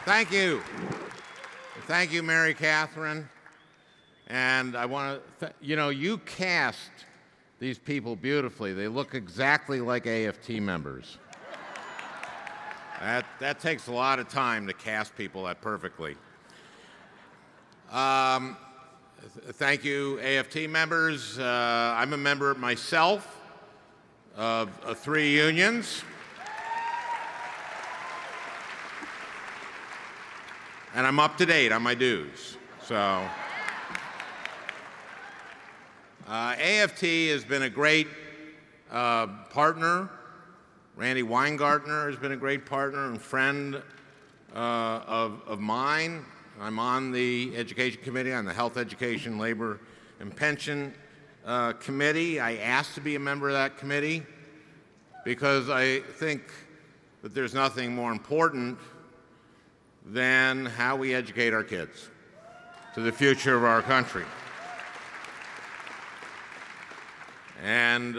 Thank you. Thank you, Mary Catherine. And I want to, you cast these people beautifully. They look exactly like AFT members. That takes a lot of time to cast people that perfectly. Thank you, AFT members. I'm a member myself of 3 unions. And I'm up to date on my dues. So AFT has been a great partner. Randy Weingartner has been a great partner and friend of mine. I'm on the Education Committee, on the Health, Education, Labor, and Pension Committee. I asked to be a member of that committee because I think that there's nothing more important than how we educate our kids to the future of our country. And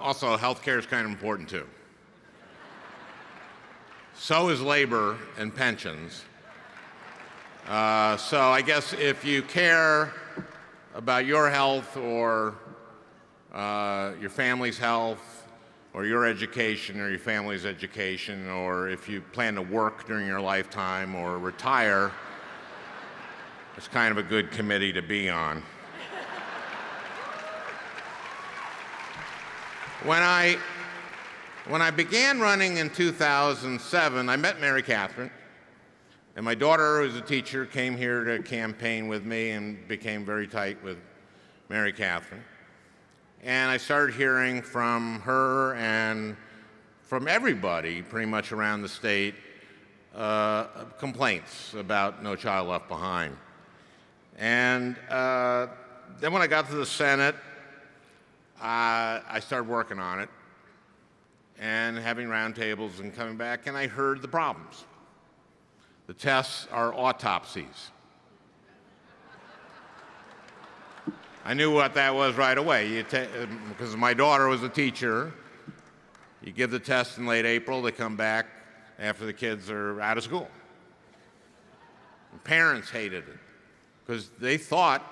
also, healthcare is kind of important too. So is labor and pensions. So I guess if you care about your health or your family's health or your education or your family's education, or if you plan to work during your lifetime or retire, it's kind of a good committee to be on. When I began running in 2007, I met Mary Catherine, and my daughter, who's a teacher, came here to campaign with me and became very tight with Mary Catherine. And I started hearing from her and from everybody pretty much around the state complaints about No Child Left Behind. And then when I got to the Senate, I started working on it and having roundtables and coming back, and I heard the problems. The tests are autopsies. I knew what that was right away. Because my daughter was a teacher, you give the test in late April, they come back after the kids are out of school. And parents hated it because they thought,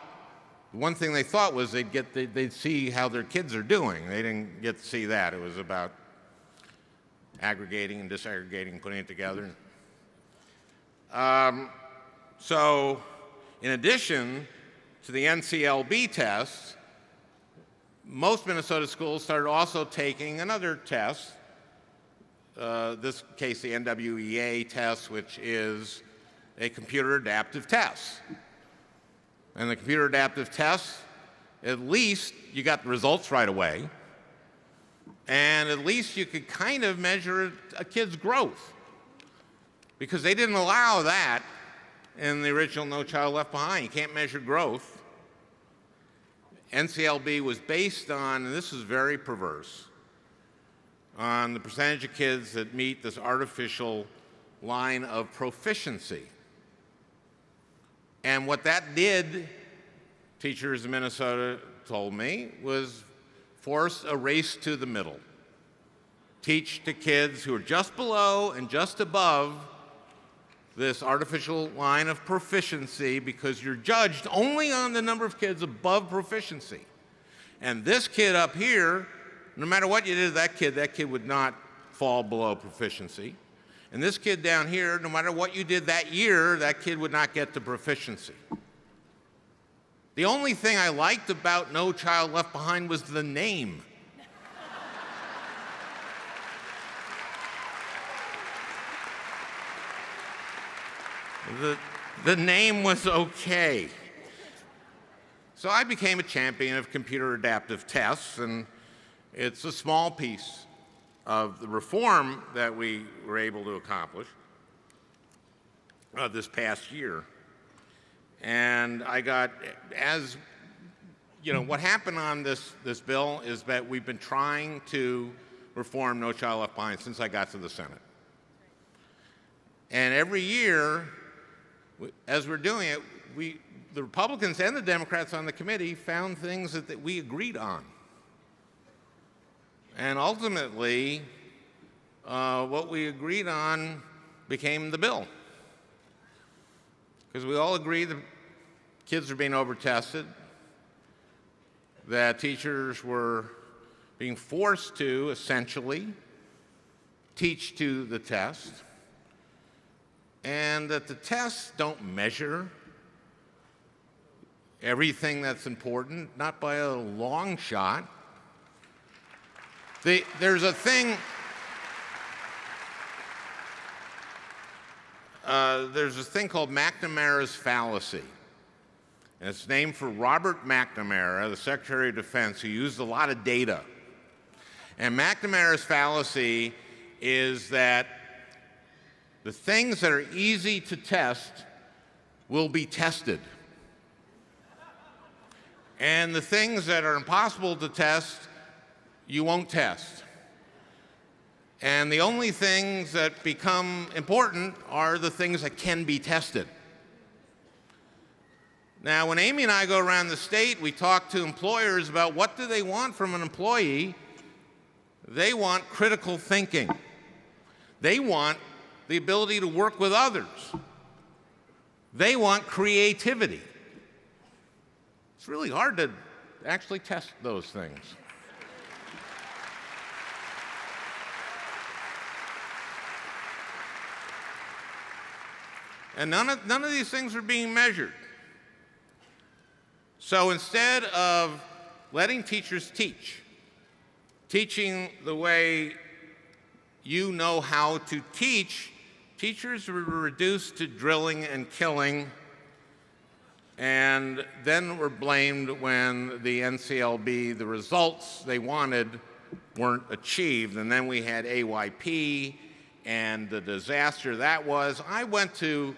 one thing they thought was they'd see how their kids are doing. They didn't get to see that. It was about aggregating and disaggregating, putting it together. So in addition to the NCLB test, most Minnesota schools started also taking another test, this case the NWEA test, which is a computer adaptive test. And the computer adaptive test, at least you got the results right away, and at least you could kind of measure a kid's growth, because they didn't allow that in the original No Child Left Behind. You can't measure growth. NCLB was based on, and this is very perverse, on the percentage of kids that meet this artificial line of proficiency. And what that did, teachers in Minnesota told me, was force a race to the middle. Teach to kids who are just below and just above this artificial line of proficiency, because you're judged only on the number of kids above proficiency. And this kid up here, no matter what you did to that kid would not fall below proficiency. And this kid down here, no matter what you did that year, that kid would not get to proficiency. The only thing I liked about No Child Left Behind was the name. The name was okay. So I became a champion of computer adaptive tests, and it's a small piece of the reform that we were able to accomplish this past year. And I got, as you know, what happened on this bill is that we've been trying to reform No Child Left Behind since I got to the Senate. And every year, as we're doing it, the Republicans and the Democrats on the committee found things that we agreed on. And ultimately, what we agreed on became the bill. because we all agree that kids are being over-tested, that teachers were being forced to, essentially, teach to the test, and that the tests don't measure everything that's important, not by a long shot. There's a thing called McNamara's fallacy. And it's named for Robert McNamara, the Secretary of Defense, who used a lot of data. And McNamara's fallacy is that the things that are easy to test will be tested. And the things that are impossible to test, you won't test. And the only things that become important are the things that can be tested. Now, when Amy and I go around the state, we talk to employers about what do they want from an employee. They want critical thinking. They want the ability to work with others. They want creativity. It's really hard to actually test those things. And none of these things are being measured. So instead of letting teachers teach, teaching the way you know how to teach, teachers were reduced to drilling and killing, and then were blamed when the NCLB, the results they wanted weren't achieved. And then we had AYP and the disaster that was. I went to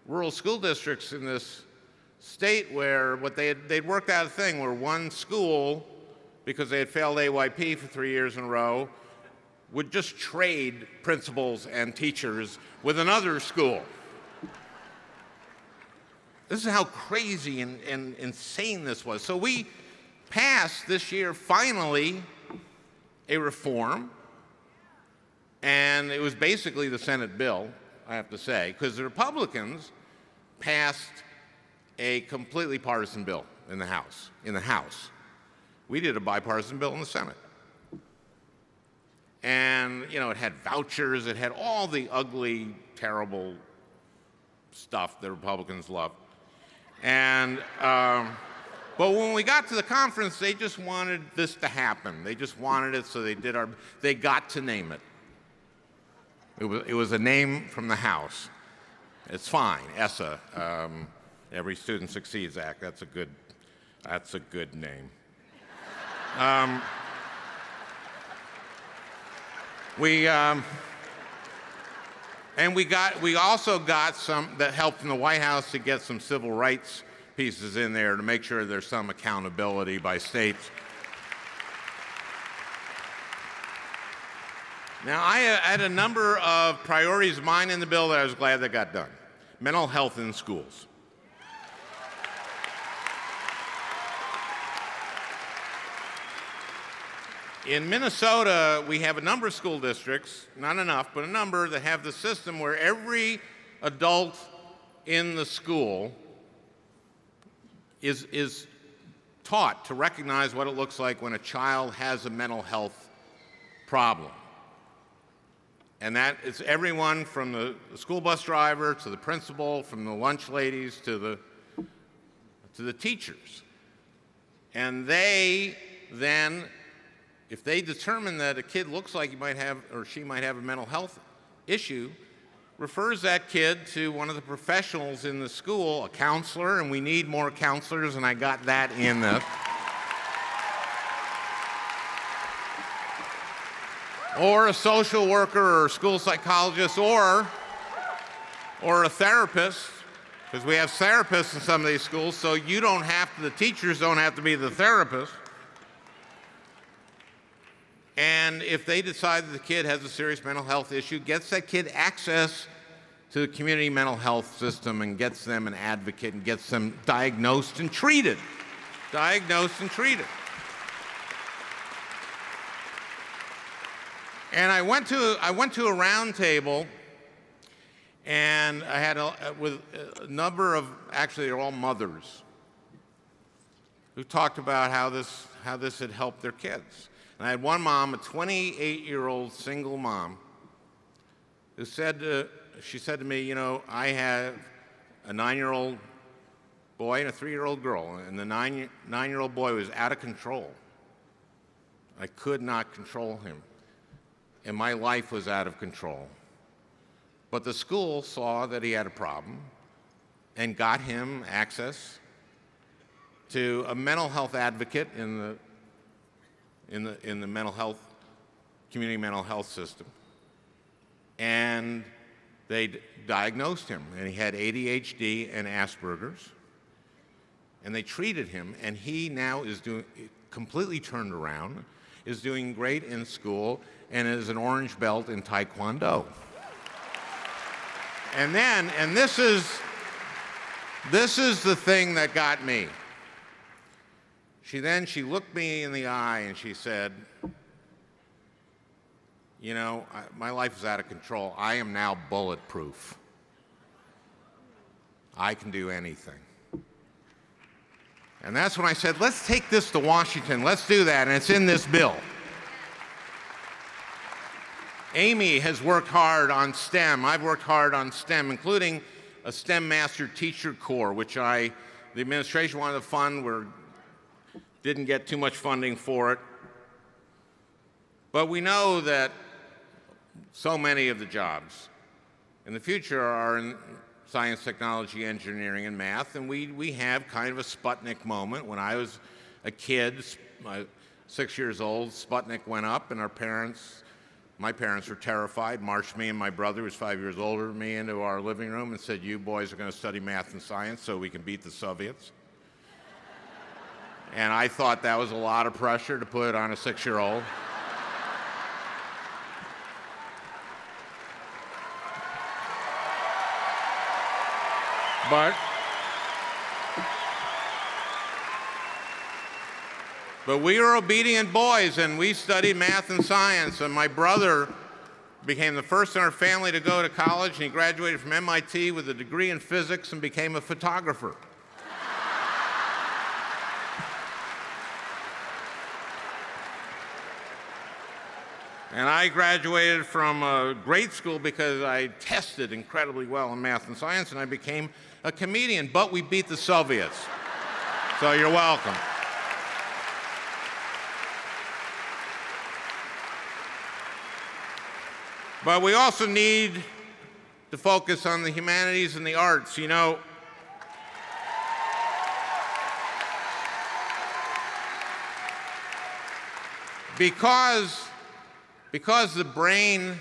rural school districts in this state where they'd worked out a thing where one school, because they had failed AYP for 3 years in a row, would just trade principals and teachers with another school. This is how crazy and insane this was. So we passed this year, finally, a reform, and it was basically the Senate bill, I have to say, because the Republicans passed a completely partisan bill in the House. We did a bipartisan bill in the Senate. And, you know, it had vouchers, it had all the ugly, terrible stuff that Republicans love. And, but when we got to the conference, they just wanted this to happen. They just wanted it, so they got to name it. It was a name from the House. It's fine, ESSA, Every Student Succeeds Act. That's a good name. We also got some that helped from the White House to get some civil rights pieces in there to make sure there's some accountability by states. Now, I had a number of priorities of mine in the bill that I was glad that got done. Mental health in schools. In Minnesota, we have a number of school districts, not enough, but a number that have the system where every adult in the school is taught to recognize what it looks like when a child has a mental health problem. And that is everyone from the school bus driver to the principal, from the lunch ladies to the teachers. And they then, if they determine that a kid looks like he might have or she might have a mental health issue, refers that kid to one of the professionals in the school, a counselor, and we need more counselors, and I got that in the... or a social worker or a school psychologist or a therapist, because we have therapists in some of these schools, so you don't have to, the teachers don't have to be the therapist. And if they decide that the kid has a serious mental health issue, gets that kid access to the community mental health system and gets them an advocate and gets them diagnosed and treated. Diagnosed and treated. And I went to a round table, And I had with a number of, actually they're all mothers, who talked about how this had helped their kids. And I had one mom, a 28-year-old single mom, who she said to me, you know, I have a 9-year-old boy and a 3-year-old girl, and the 9-year-old boy was out of control. I could not control him, and my life was out of control. But the school saw that he had a problem and got him access to a mental health advocate in the mental health community mental health system. And they diagnosed him, and he had ADHD and Asperger's. And they treated him, and he now is completely turned around, is doing great in school, and is an orange belt in Taekwondo. And this is the thing that got me. She looked me in the eye and she said, you know, my life is out of control. I am now bulletproof. I can do anything. And that's when I said, let's take this to Washington. Let's do that, and it's in this bill. Amy has worked hard on STEM. I've worked hard on STEM, including a STEM Master Teacher Corps, which the administration wanted to fund. Didn't get too much funding for it. But we know that so many of the jobs in the future are in science, technology, engineering, and math, and we have kind of a Sputnik moment. When I was a kid, 6 years old, Sputnik went up, and my parents were terrified, marched me and my brother, who was 5 years older than me, into our living room and said, you boys are going to study math and science so we can beat the Soviets. And I thought that was a lot of pressure to put on a 6-year-old. But we were obedient boys, and we studied math and science, and my brother became the first in our family to go to college, and he graduated from MIT with a degree in physics and became a photographer. And I graduated from a great school because I tested incredibly well in math and science, and I became a comedian, but we beat the Soviets. So you're welcome. But we also need to focus on the humanities and the arts. You know, because the brain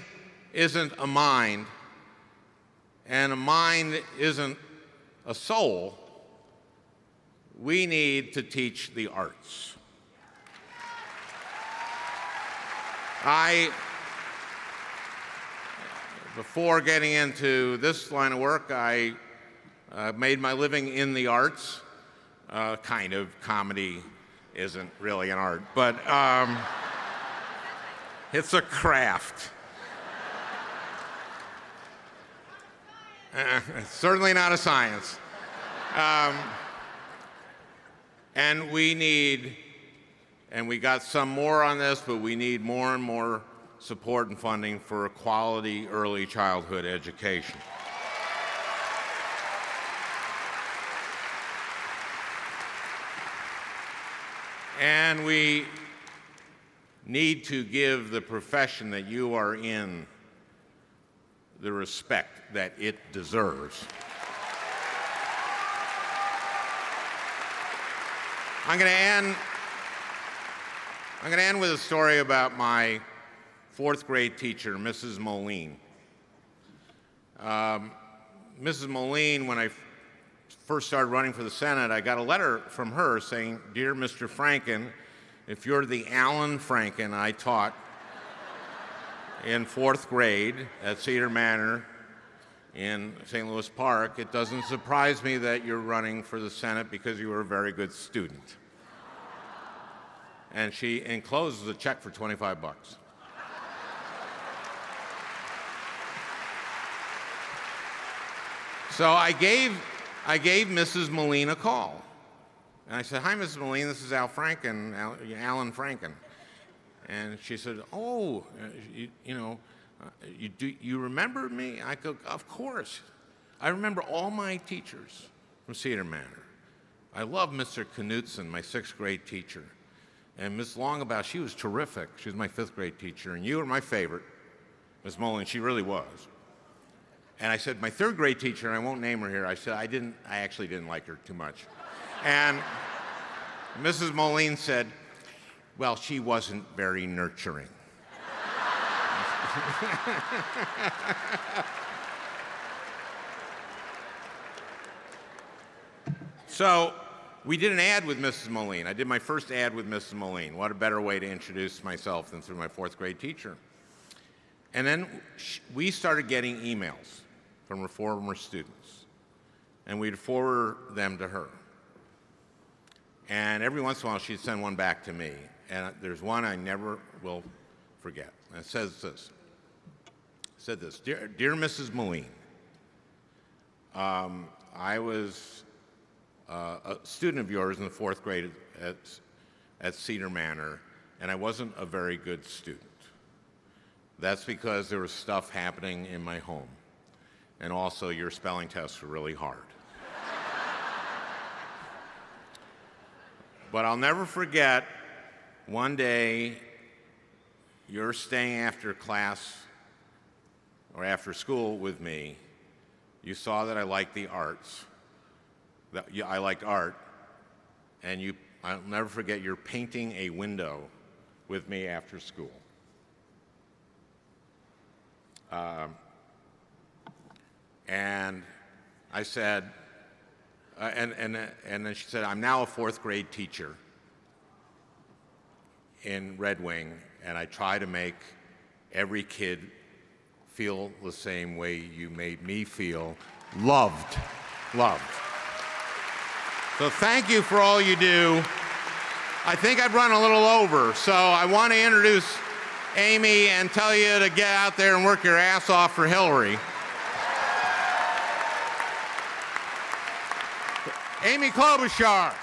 isn't a mind, and a mind isn't a soul, we need to teach the arts. Before getting into this line of work, I made my living in the arts. Kind of. Comedy isn't really an art, but it's a craft. It's certainly not a science. And we got some more on this, but we need more and more support and funding for a quality early childhood education. And we need to give the profession that you are in the respect that it deserves. I'm going to end with a story about my fourth grade teacher, Mrs. Moline. Mrs. Moline, when I first started running for the Senate, I got a letter from her saying, "Dear Mr. Franken, if you're the Alan Franken I taught in fourth grade at Cedar Manor in St. Louis Park, it doesn't surprise me that you're running for the Senate because you were a very good student." And she encloses a check for $25. So I gave Mrs. Moline a call. And I said, "Hi, Mrs. Moline, this is Alan Franken." And she said, "Oh, you remember me?" I go, "Of course. I remember all my teachers from Cedar Manor. I love Mr. Knutson, my 6th grade teacher. And Miss Longabout, she was terrific. She was my 5th grade teacher. And you were my favorite, Miss Moline. She really was." And I said, "My 3rd grade teacher," and I won't name her here, I said, I actually didn't like her too much. And Mrs. Moline said, "Well, she wasn't very nurturing." So we did an ad with Mrs. Moline. I did my first ad with Mrs. Moline. What a better way to introduce myself than through my 4th grade teacher. And then we started getting emails from former students, and we'd forward them to her. And every once in a while, she'd send one back to me. And there's one I never will forget. And it said this, Dear Mrs. Moline, I was a student of yours in the 4th grade at Cedar Manor, and I wasn't a very good student. That's because there was stuff happening in my home. And also, your spelling tests were really hard. But I'll never forget, one day, you're staying after class or after school with me. You saw that I liked the arts, that I liked art, and I'll never forget, you're painting a window with me after school. And I said, and then she said, "I'm now a 4th grade teacher in Red Wing, and I try to make every kid feel the same way you made me feel, loved." So thank you for all you do. I think I've run a little over, so I want to introduce Amy and tell you to get out there and work your ass off for Hillary. Amy Klobuchar.